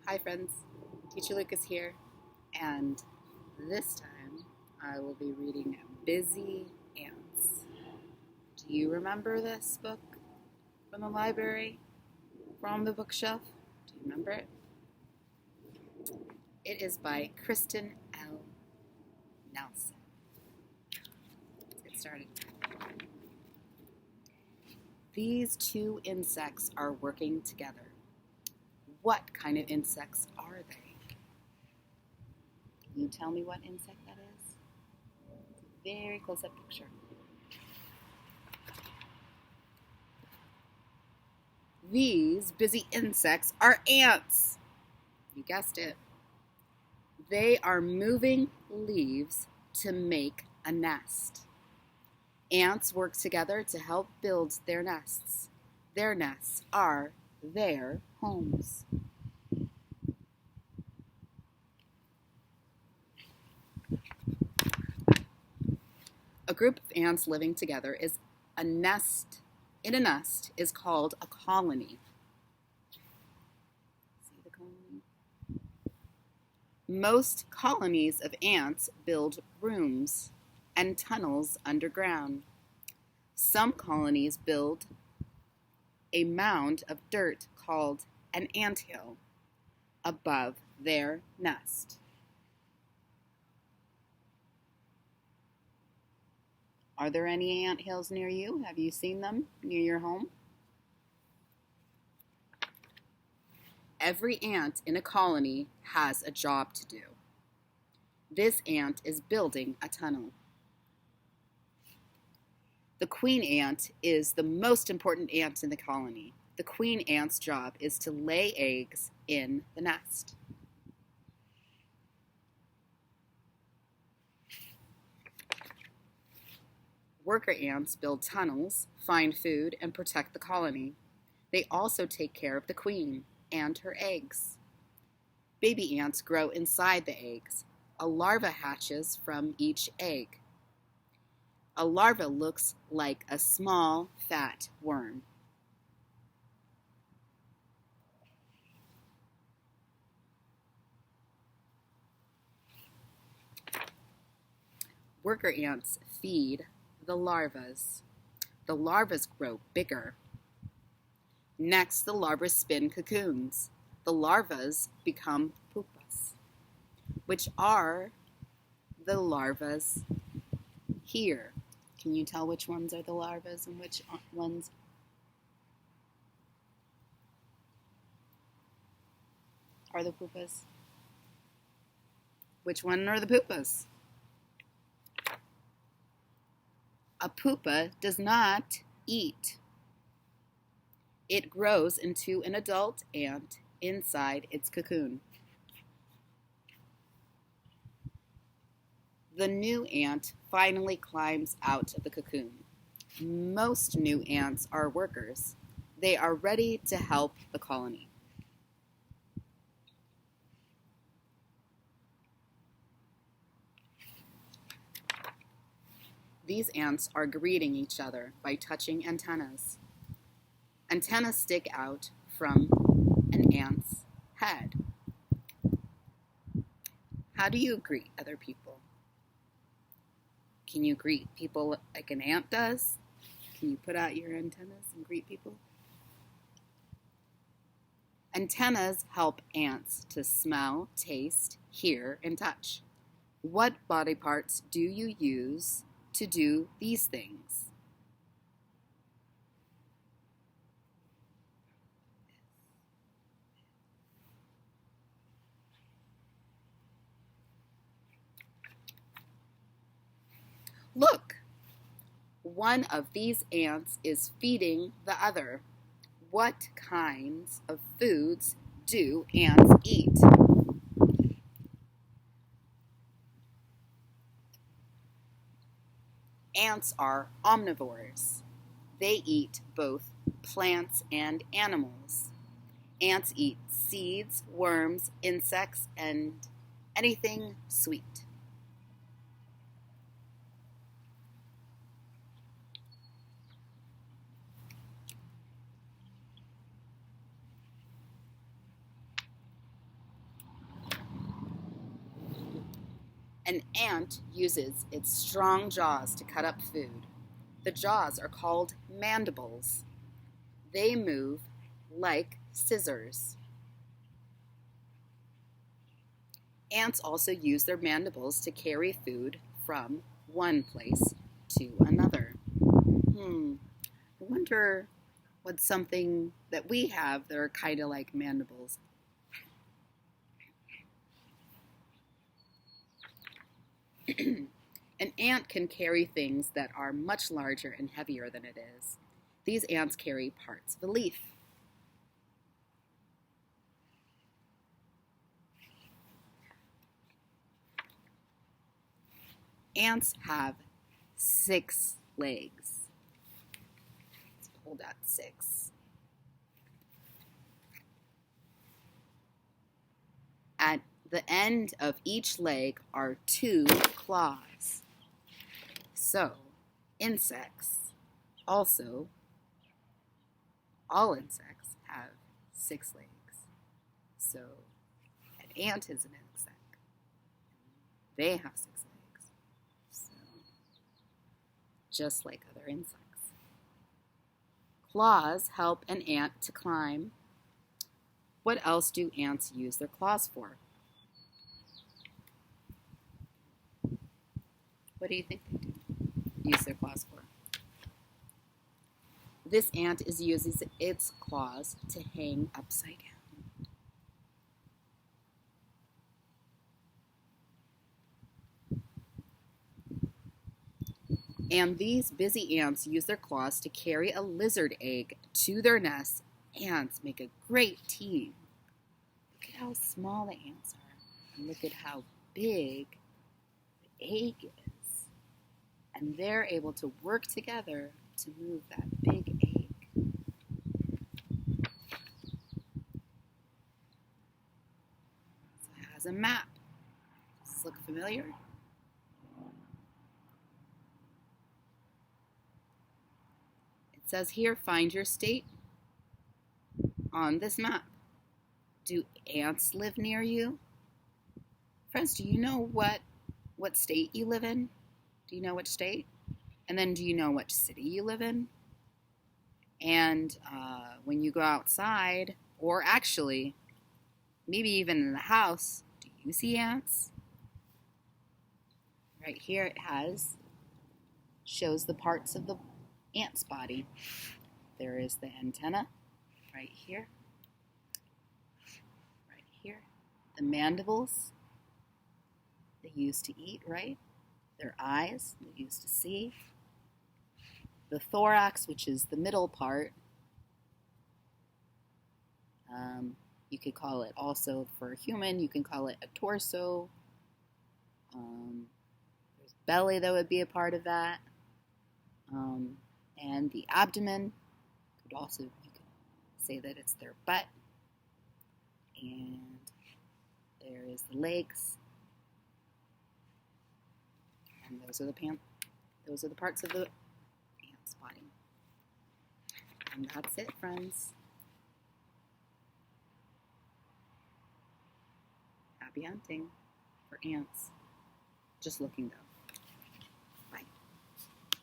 Hi friends, Teacher Lucas here, and this time I will be reading Busy Ants. Do you remember this book from the library, from the bookshelf? Do you remember it? It is by Kristen L. Nelson. Let's get started. These two insects are working together. What kind of insects are they? Can you tell me what insect that is? It's a very close-up picture. These busy insects are ants. You guessed it. They are moving leaves to make a nest. Ants work together to help build their nests. Their nests are their homes. A group of ants living together is a nest. In a nest is called a colony. See the colony? Most colonies of ants build rooms and tunnels underground. Some colonies build a mound of dirt called an anthill above their nest. Are there any anthills near you? Have you seen them near your home? Every ant in a colony has a job to do. This ant is building a tunnel. The queen ant is the most important ant in the colony. The queen ant's job is to lay eggs in the nest. Worker ants build tunnels, find food, and protect the colony. They also take care of the queen and her eggs. Baby ants grow inside the eggs. A larva hatches from each egg. A larva looks like a small, fat worm. Worker ants feed the larvas. The larvas grow bigger. Next, the larvae spin cocoons. The larvas become pupas, which are the larvas here. Can you tell which ones are the larvas and which ones are the pupas? Which one are the pupas? A pupa does not eat. It grows into an adult ant inside its cocoon. The new ant finally climbs out of the cocoon. Most new ants are workers. They are ready to help the colony. These ants are greeting each other by touching antennas. Antennas stick out from an ant's head. How do you greet other people? Can you greet people like an ant does? Can you put out your antennas and greet people? Antennas help ants to smell, taste, hear, and touch. What body parts do you use to do these things? Look, one of these ants is feeding the other. What kinds of foods do ants eat? Ants are omnivores. They eat both plants and animals. Ants eat seeds, worms, insects, and anything sweet. An ant uses its strong jaws to cut up food. The jaws are called mandibles. They move like scissors. Ants also use their mandibles to carry food from one place to another. I wonder what's something that we have that are kind of like mandibles. An ant can carry things that are much larger and heavier than it is. These ants carry parts of a leaf. Ants have 6 legs. Let's hold at 6. At the end of each leg are 2 claws. So, insects also, all insects have 6 legs. So, an ant is an insect. They have 6 legs. So, just like other insects. Claws help an ant to climb. What else do ants use their claws for? What do you think they do use their claws for? This ant uses its claws to hang upside down. And these busy ants use their claws to carry a lizard egg to their nest. Ants make a great team. Look at how small the ants are. And look at how big the egg is. And they're able to work together to move that big egg. So it has a map. Does this look familiar? It says here, find your state on this map. Do ants live near you? Friends, do you know what state you live in? Do you know which state? And then do you know which city you live in? And when you go outside, or actually, maybe even in the house, do you see ants? Right here it shows the parts of the ant's body. There is the antenna, right here. Right here. The mandibles, they use to eat, right? Their eyes, they use to see. The thorax, which is the middle part. You could call it also, for a human, you can call it a torso. There's belly that would be a part of that. And the abdomen, you could say that it's their butt. And there is the legs. And those are the parts of the ant's body. And that's it, friends. Happy hunting for ants. Just looking though.